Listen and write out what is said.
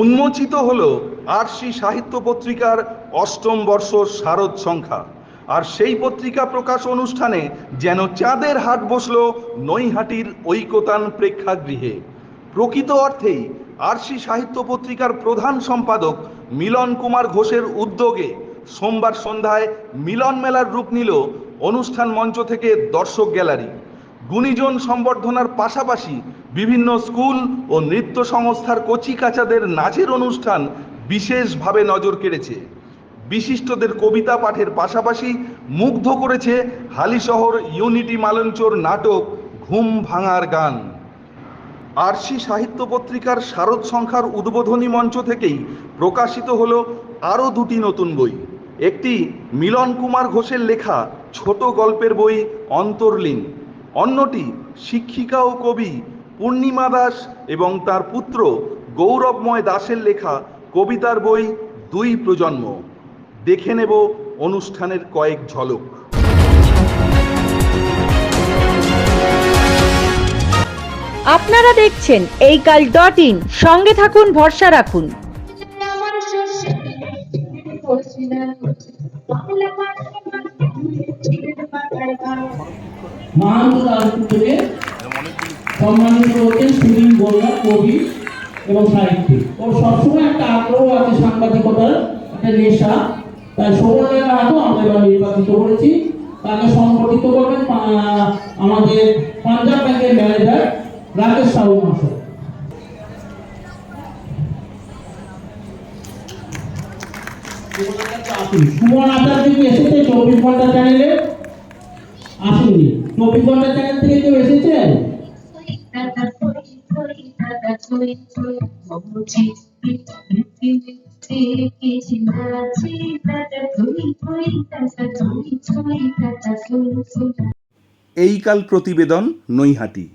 উন্মোচিত হল আরশি সাহিত্য পত্রিকার অষ্টম বর্ষ শারদ সংখ্যা। আর সেই পত্রিকা প্রকাশ অনুষ্ঠানে যেন চাঁদের হাট বসল নৈহাটির ঐকতান প্রেক্ষাগৃহে। প্রকৃত অর্থেই আরশি সাহিত্য পত্রিকার প্রধান সম্পাদক মিলন কুমার ঘোষের উদ্যোগে সোমবার সন্ধ্যায় মিলন মেলার রূপ নিল অনুষ্ঠান মঞ্চ থেকে দর্শক গ্যালারি। গুণীজন সম্বর্ধনার পাশাপাশি বিভিন্ন স্কুল ও নৃত্য সংস্থার কচিকাঁচাদের নাচের অনুষ্ঠান বিশেষভাবে নজর কেড়েছে। বিশিষ্টদের কবিতা পাঠের পাশাপাশি মুগ্ধ করেছে হালিশহর ইউনিটি মালঞ্চর নাটক ঘুম ভাঙার গান। আরশি সাহিত্য পত্রিকার শারদ সংখ্যার উদ্বোধনী মঞ্চ থেকেই প্রকাশিত হলো আরও দুটি নতুন বই। একটি মিলন কুমার ঘোষের লেখা ছোট গল্পের বই অন্তর্লীন, অন্যটি শিক্ষিকা ও কবি পূর্ণিমা দাস এবং তার পুত্র গৌরবময় দাসের লেখা কবিতার বই দুই প্রজন্ম। দেখে নেব অনুষ্ঠানের কয়েক ঝলক। আপনারা দেখছেন এইকাল.in, সঙ্গে থাকুন, ভরসা রাখুন। সম্মানিত হচ্ছেন সুনীল গোল্লা, কবি এবং সাহিত্যিক। ওর সবসময় একটা আগ্রহ আছে সাংবাদিকতার, একটা নেশা। তাই সৌরলের হাতও আমরা এবার নির্বাচিত করেছি। তাকে সংগঠিত করবেন আমাদের পাঞ্জাব ব্যাংকের ম্যানেজার রাকেশ সাহু মহাশয়। সুমন আচার্য কি এসেছে 24 ঘন্টা চ্যানেলে? আসেননি। 24 ঘন্টা চ্যানেল থেকে কেউ এসেছেন? এইকাল প্রতিবেদন, নৈহাটি।